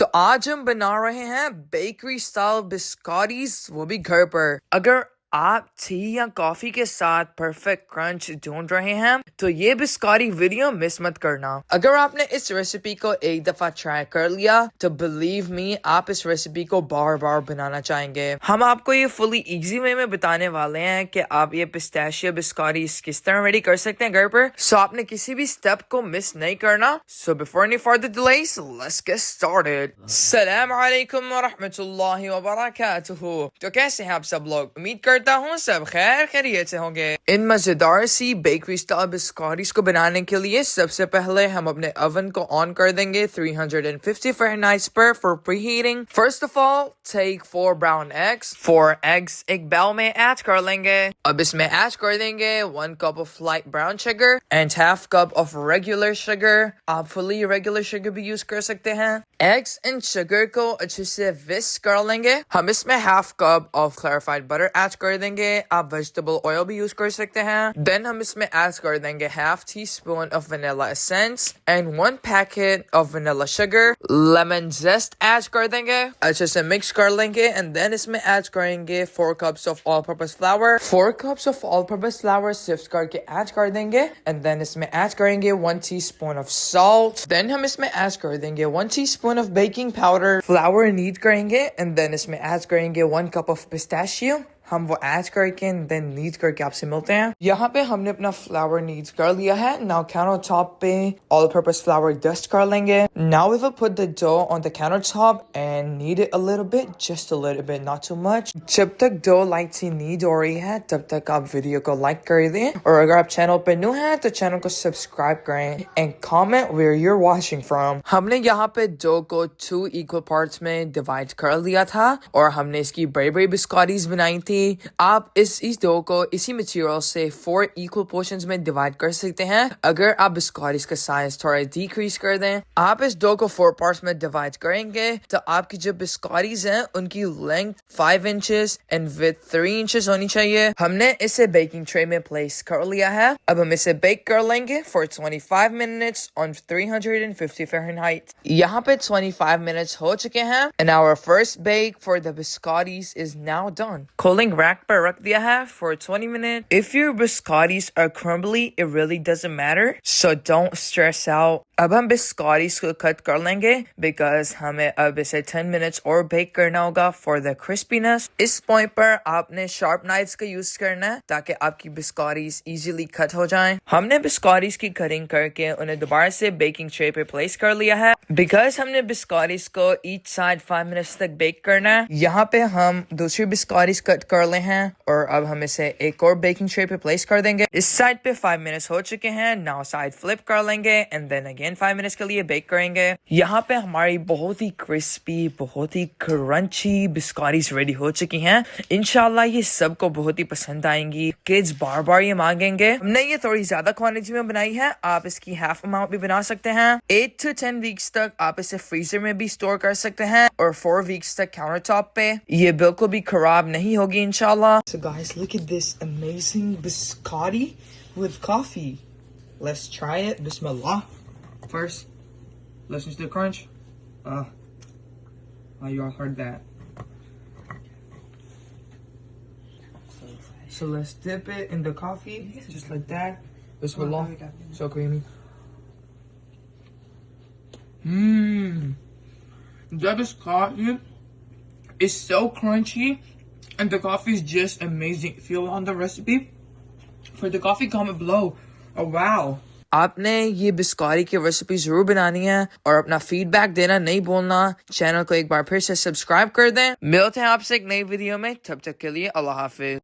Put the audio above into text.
तो आज हम बना रहे हैं बेकरी स्टाइल बिस्कॉटीज, वो भी घर पर। अगर आप टी या कॉफी के साथ परफेक्ट क्रंच ढूंढ रहे हैं तो ये बिस्कॉटी वीडियो मिस मत करना। अगर आपने इस रेसिपी को एक दफा ट्राई कर लिया तो बिलीव मी आप इस रेसिपी को बार बार बनाना चाहेंगे। हम आपको ये फुली इजी वे में बताने वाले हैं कि आप ये पिस्ताशियो बिस्कॉटी किस तरह रेडी कर सकते हैं घर पर। सो आपने किसी भी स्टेप को मिस नहीं करना। So before any further delays let's get started. अस्सलाम वालेकुम व रहमतुल्लाहि व बरकातुहू। तो कैसे हैं आप सब लोग? उम्मीद करता हूँ सब खैर खैरियत से होंगे। इन मजेदार सी बेकरी स्टाइल बिस्कॉटीज को बनाने के लिए सबसे पहले हम अपने ओवन को ऑन कर देंगे 350 Fahrenheit पर for preheating. First of all take 4 brown eggs. 4 eggs एक बाउल में ऐड कर लेंगे। अब इसमें ऐड कर देंगे 1 cup of light brown sugar and half cup of regular sugar. आप फुली रेगुलर शुगर भी यूज कर सकते हैं। एग्स एंड शुगर को अच्छे से विस्क कर लेंगे। हम इसमें half cup of clarified butter add कर देंगे। आप वेजिटेबल ऑयल भी यूज कर सकते हैं। देन हम इसमें ऐड कर देंगे half teaspoon of vanilla essence and 1 packet of vanilla sugar. Lemon zest add कर देंगे, अच्छे से मिक्स कर लेंगे एंड देन इसमें ऐड करेंगे 4 cups of all purpose flour. 4 cups of all purpose flour sift करके ऐड कर देंगे एंड देन इसमें ऐड करेंगे 1 टीस्पून ऑफ सॉल्ट। देन हम इसमें ऐड कर देंगे 1 teaspoon of baking powder. Flower need करेंगे एंड देन इसमें ऐड करेंगे 1 कप ऑफ पिस्ताशियो। हम वो ऐड करके देन नीड करके आपसे मिलते हैं। यहाँ पे हमने अपना फ्लावर नीड कर लिया है। नाउ काउंटर टॉप पे ऑल पर्पस फ्लावर डस्ट कर लेंगे। Now we will put the dough on the counter top and knead it a little bit, just a little bit, not too much. जब तक dough light सी need हो रही है तब तक आप वीडियो को लाइक कर दें और अगर आप चैनल पे न्यू हैं तो चैनल को सब्सक्राइब करें and comment where you are watching from. हमने यहाँ पे डो को 2 इक्वल पार्ट्स में डिवाइड कर लिया था और हमने इसकी बड़ी बड़ी बिस्कॉटीज बनाई थी। आप इस डो को इसी मटेरियल से 4 इक्वल पोर्शंस में डिवाइड कर सकते हैं। अगर आप बिस्कॉटीज का साइज थोड़ा डिक्रीज कर दें, आप इस डो को 4 पार्ट्स में डिवाइड करेंगे तो आपकी जो बिस्कॉटीज हैं उनकी length 5 inches and width 3 inches होनी चाहिए। हमने इसे बेकिंग ट्रे में प्लेस कर लिया है। अब हम इसे बेक कर लेंगे फॉर 25 मिनट्स ऑन 350 Fahrenheit। यहाँ पे 25 मिनट्स हो चुके हैं and our first bake for the biscottis is now done. Cooling rack पर रख दिया है for 20 minutes. If your biscottis are crumbly, it really doesn't matter. So don't stress out. अब हम बिस्कॉटीज को कट कर लेंगे because हमें अब इसे 10 मिनट्स और बेक करना होगा for the crispiness. इस पॉइंट पर आपने शार्प नाइफ्स का यूज करना है ताकि आपकी बिस्कॉटीज इजीली कट हो जाएं। हमने बिस्कॉटीज की कटिंग करके उन्हें दोबारा से बेकिंग ट्रे पे प्लेस कर लिया है because हमने बिस्कॉटीज को each side 5 मिनट्स तक बेक करना है। यहाँ पे हम दूसरी बिस्कॉटीज कट कर ले हैं और अब हम इसे एक और बेकिंग ट्रे पे प्लेस कर देंगे। इस साइड पे 5 मिनट्स हो चुके हैं। नाउ साइड फ्लिप कर लेंगे एंड देन अगेन 5 मिनट्स के लिए बेक करेंगे। यहाँ पे हमारी बहुत ही क्रिस्पी, बहुत ही क्रंची बिस्कॉटीज रेडी हो चुकी हैं। इंशाल्लाह ये सबको बहुत ही पसंद आएंगी। किड्स बार बार ये मांगेंगे। हमने ये थोड़ी ज्यादा क्वांटिटी में बनाई है, आप इसकी हाफ अमाउंट भी बना सकते हैं। 8 to 10 वीक्स तक आप इसे फ्रीजर में भी स्टोर कर सकते हैं और 4 वीक्स तक काउंटर टॉप पे। ये बिल्कुल भी खराब नहीं होगी इंशाल्लाह। So guys, look at this amazing biscotti with coffee. Let's try it. Bismillah. First, listen to the crunch. You all heard that. So let's dip it in the coffee, just like that. Bismillah. So creamy. The biscotti is so crunchy. And the coffee is just amazing. If you want the recipe for the coffee, comment below. Oh wow. आपने ये बिस्कॉटी की recipe जरूर बनानी है और अपना feedback देना नहीं भूलना। चैनल को एक बार फिर से सब्सक्राइब कर दें। मिलते हैं आपसे एक नई वीडियो में, तब तक के लिए अल्लाह हाफिज।